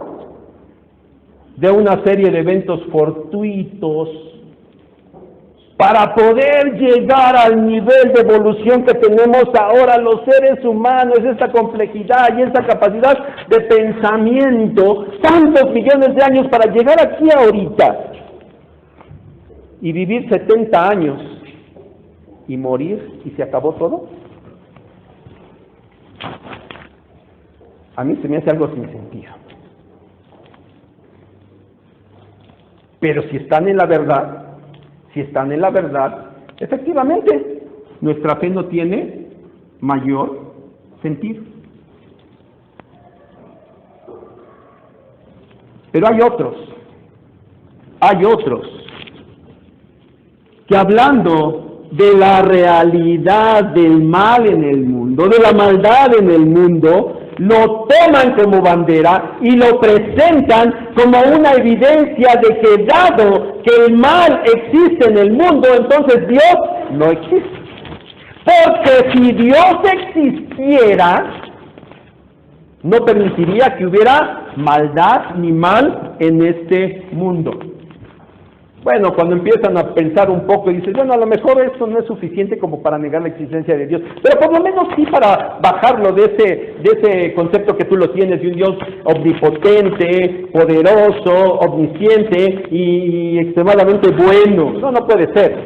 [SPEAKER 1] de una serie de eventos fortuitos, para poder llegar al nivel de evolución que tenemos ahora los seres humanos, esta complejidad y esta capacidad de pensamiento, tantos millones de años para llegar aquí ahorita y vivir 70 años y morir y se acabó todo. A mí se me hace algo sin sentido. Pero si están en la verdad, efectivamente, nuestra fe no tiene mayor sentido. Pero hay otros, que hablando de la realidad del mal en el mundo, de la maldad en el mundo, lo toman como bandera y lo presentan como una evidencia de que dado que el mal existe en el mundo, entonces Dios no existe. Porque si Dios existiera, no permitiría que hubiera maldad ni mal en este mundo. Bueno, cuando empiezan a pensar un poco y dicen, bueno, a lo mejor eso no es suficiente como para negar la existencia de Dios, pero por lo menos sí para bajarlo de ese concepto que tú lo tienes de un Dios omnipotente, poderoso, omnisciente y extremadamente bueno. No puede ser,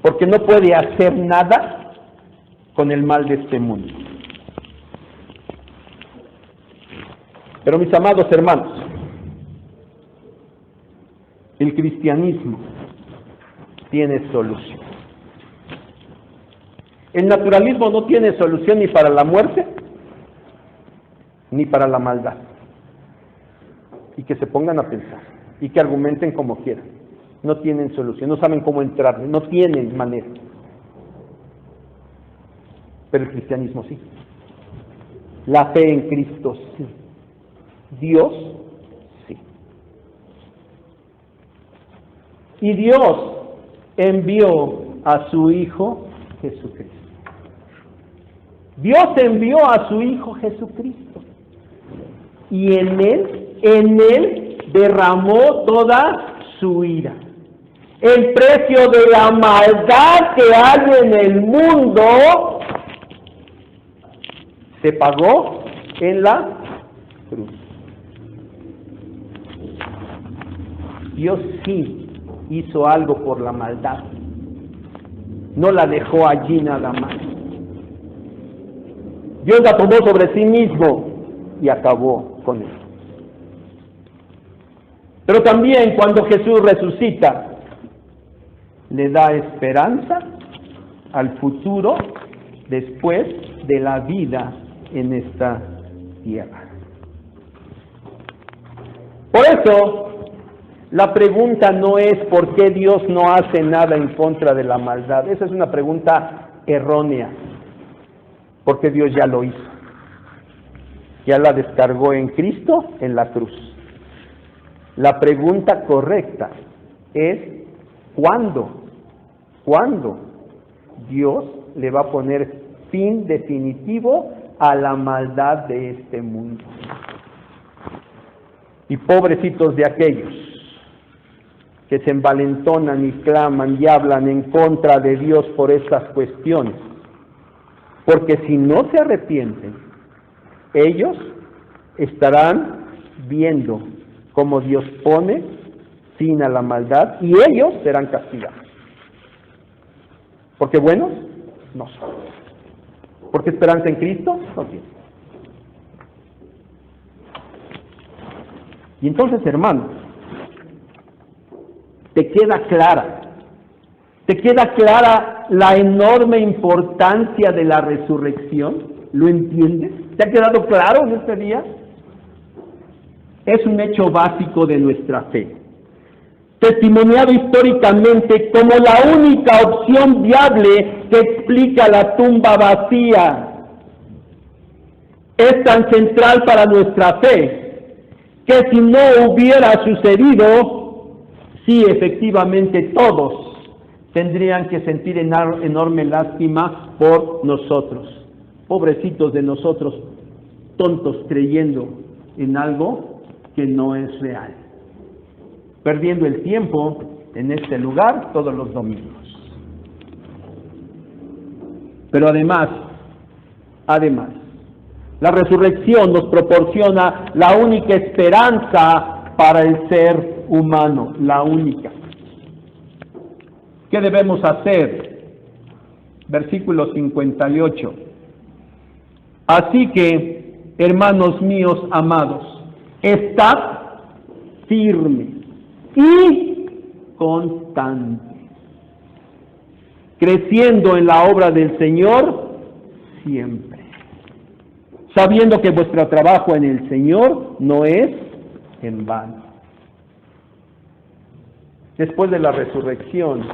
[SPEAKER 1] porque no puede hacer nada con el mal de este mundo. Pero mis amados hermanos, el cristianismo tiene solución. El naturalismo no tiene solución ni para la muerte ni para la maldad. Y que se pongan a pensar y que argumenten como quieran. No tienen solución, no saben cómo entrar, no tienen manera. Pero el cristianismo sí. La fe en Cristo sí. Dios sí. Y Dios envió a su Hijo Jesucristo. Dios envió a su Hijo Jesucristo. Y en Él derramó toda su ira. El precio de la maldad que hay en el mundo se pagó en la cruz. Dios sí hizo algo por la maldad. No la dejó allí nada más. Dios la tomó sobre sí mismo y acabó con él. Pero también cuando Jesús resucita, le da esperanza al futuro después de la vida en esta tierra. Por eso, la pregunta no es por qué Dios no hace nada en contra de la maldad. Esa es una pregunta errónea, porque Dios ya lo hizo. Ya la descargó en Cristo en la cruz. La pregunta correcta es ¿cuándo ¿Cuándo Dios le va a poner fin definitivo a la maldad de este mundo? Y pobrecitos de aquellos que se envalentonan y claman y hablan en contra de Dios por estas cuestiones. Porque si no se arrepienten, ellos estarán viendo cómo Dios pone fin a la maldad y ellos serán castigados. Porque buenos no son. Porque esperanza en Cristo no tienen. Y entonces, hermano, ¿te queda clara la enorme importancia de la resurrección? ¿Lo entiendes? ¿Te ha quedado claro en este día? Es un hecho básico de nuestra fe, testimoniado históricamente como la única opción viable que explica la tumba vacía. Es tan central para nuestra fe que si no hubiera sucedido, sí, efectivamente todos tendrían que sentir enorme lástima por nosotros. Pobrecitos de nosotros, tontos creyendo en algo que no es real. Perdiendo el tiempo en este lugar todos los domingos. Pero además, la resurrección nos proporciona la única esperanza para el ser humano, la única. ¿Qué debemos hacer? Versículo 58. Así que, hermanos míos amados, estad firmes y constantes, creciendo en la obra del Señor siempre, sabiendo que vuestro trabajo en el Señor no es en vano. Después de la resurrección,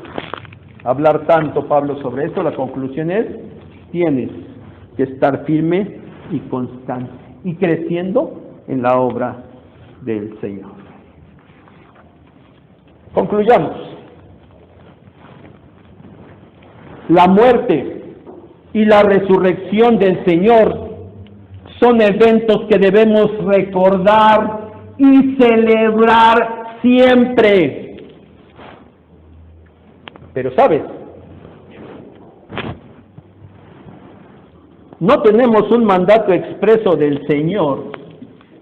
[SPEAKER 1] hablar tanto Pablo sobre esto, la conclusión es: tienes que estar firme y constante y creciendo en la obra del Señor. Concluyamos. La muerte y la resurrección del Señor son eventos que debemos recordar y celebrar siempre. Pero ¿sabes? No tenemos un mandato expreso del Señor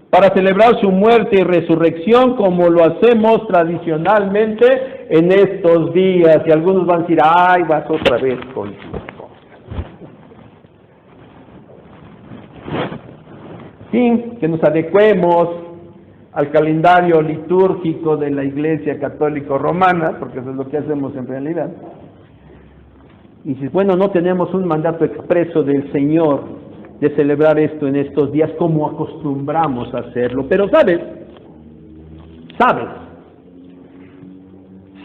[SPEAKER 1] para celebrar su muerte y resurrección como lo hacemos tradicionalmente en estos días. Y algunos van a decir: ¡ay, vas otra vez con tus cosas! Sí, que nos adecuemos al calendario litúrgico de la Iglesia Católica Romana, porque eso es lo que hacemos en realidad. Y si, bueno, no tenemos un mandato expreso del Señor de celebrar esto en estos días como acostumbramos a hacerlo. Pero ¿sabes?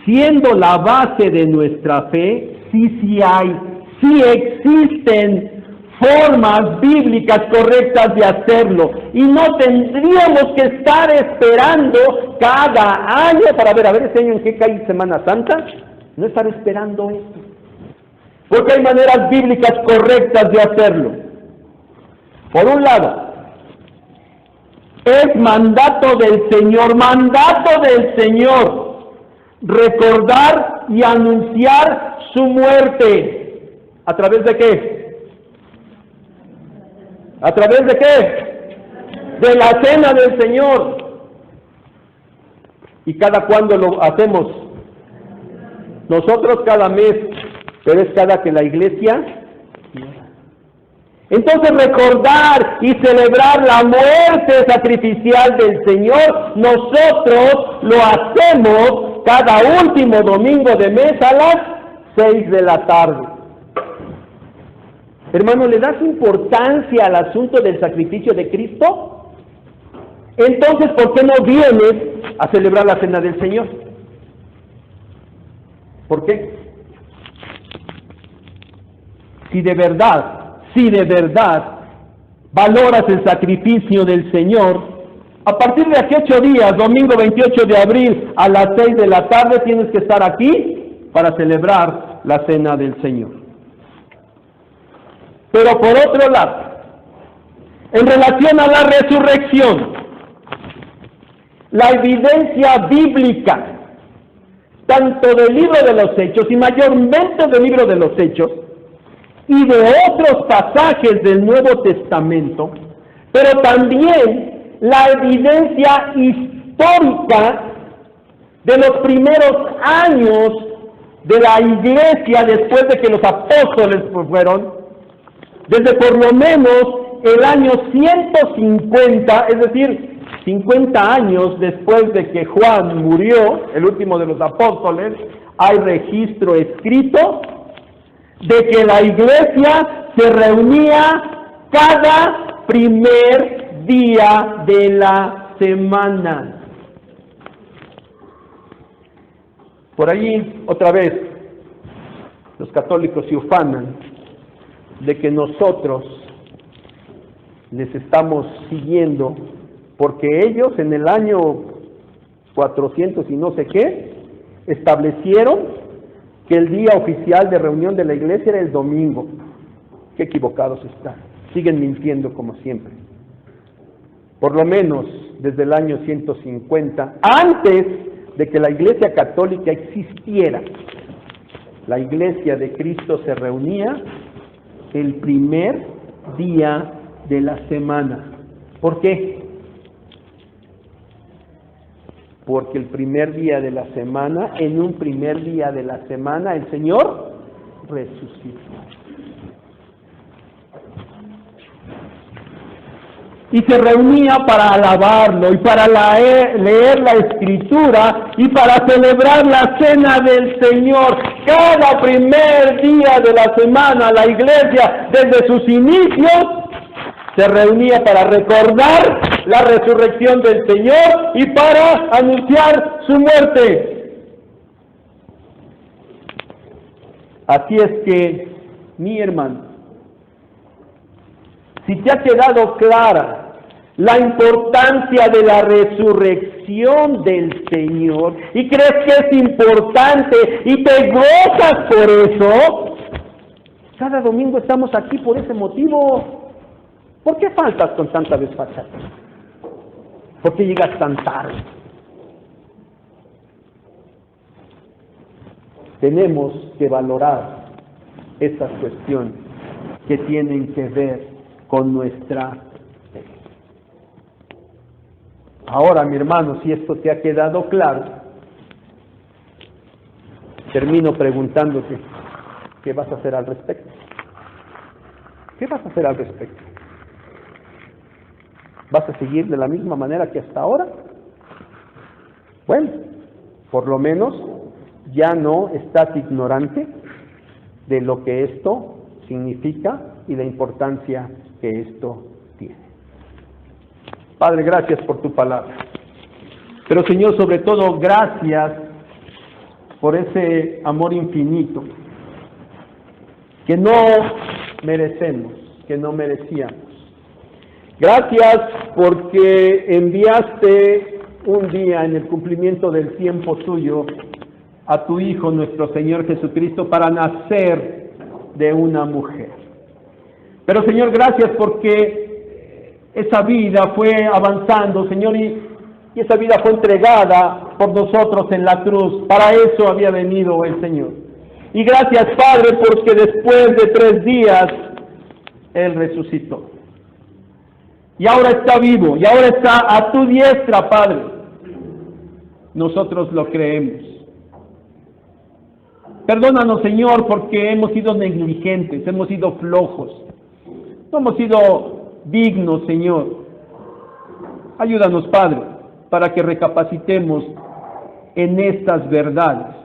[SPEAKER 1] Siendo la base de nuestra fe, sí existen formas bíblicas correctas de hacerlo. Y no tendríamos que estar esperando cada año para ver este año en qué cae Semana Santa. No estar esperando esto. Porque hay maneras bíblicas correctas de hacerlo. Por un lado, es mandato del Señor, recordar y anunciar su muerte. ¿A través de qué? ¿A través de qué? De la cena del Señor. ¿Y cada cuándo lo hacemos? Nosotros cada mes, pero es cada que la iglesia. Entonces, recordar y celebrar la muerte sacrificial del Señor, nosotros lo hacemos cada último domingo de mes a las 6 de la tarde. Hermano, ¿le das importancia al asunto del sacrificio de Cristo? Entonces, ¿por qué no vienes a celebrar la cena del Señor? ¿Por qué? Si de verdad valoras el sacrificio del Señor, a partir de aquí 8 días, domingo 28 de abril a las 6 de la tarde, tienes que estar aquí para celebrar la cena del Señor. Pero por otro lado, en relación a la resurrección, la evidencia bíblica, tanto del libro de los Hechos y mayormente del libro de los Hechos, y de otros pasajes del Nuevo Testamento, pero también la evidencia histórica de los primeros años de la iglesia después de que los apóstoles fueron, desde por lo menos el año 150, es decir, 50 años después de que Juan murió, el último de los apóstoles, hay registro escrito de que la iglesia se reunía cada primer día de la semana. Por allí, otra vez, los católicos se ufanan de que nosotros les estamos siguiendo porque ellos en el año 400 y no sé qué, establecieron que el día oficial de reunión de la iglesia era el domingo. Qué equivocados están. Siguen mintiendo como siempre. Por lo menos desde el año 150, antes de que la iglesia católica existiera, la iglesia de Cristo se reunía el primer día de la semana. ¿Por qué? Porque el primer día de la semana, en un primer día de la semana, el Señor resucitó. Y se reunía para alabarlo y para leer la Escritura y para celebrar la cena del Señor. Cada primer día de la semana la iglesia, desde sus inicios, se reunía para recordar la resurrección del Señor y para anunciar su muerte. Así es que, mi hermano, si te ha quedado clara la importancia de la resurrección del Señor y crees que es importante y te gozas por eso, cada domingo estamos aquí por ese motivo. ¿Por qué faltas con tanta desfachatez? ¿Por qué llegas tan tarde? Tenemos que valorar estas cuestiones que tienen que ver con nuestra fe. Ahora, mi hermano, si esto te ha quedado claro, termino preguntándote, ¿qué vas a hacer al respecto? ¿Qué vas a hacer al respecto? ¿Vas a seguir de la misma manera que hasta ahora? Bueno, por lo menos ya no estás ignorante de lo que esto significa y la importancia que esto tiene. Padre, gracias por tu palabra. Pero Señor, sobre todo, gracias por ese amor infinito que no merecemos, que no merecíamos. Gracias porque enviaste un día en el cumplimiento del tiempo tuyo a tu Hijo, nuestro Señor Jesucristo, para nacer de una mujer. Pero Señor, gracias porque esa vida fue avanzando, Señor, y esa vida fue entregada por nosotros en la cruz. Para eso había venido el Señor. Y gracias, Padre, porque después de 3 días Él resucitó. Y ahora está vivo, y ahora está a tu diestra, Padre. Nosotros lo creemos. Perdónanos, Señor, porque hemos sido negligentes, hemos sido flojos, no hemos sido dignos, Señor. Ayúdanos, Padre, para que recapacitemos en estas verdades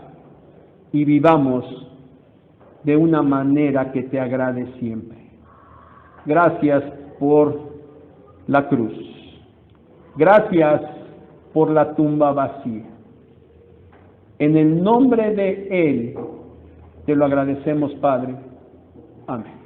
[SPEAKER 1] y vivamos de una manera que te agrade siempre. Gracias por la cruz. Gracias por la tumba vacía. En el nombre de Él te lo agradecemos, Padre. Amén.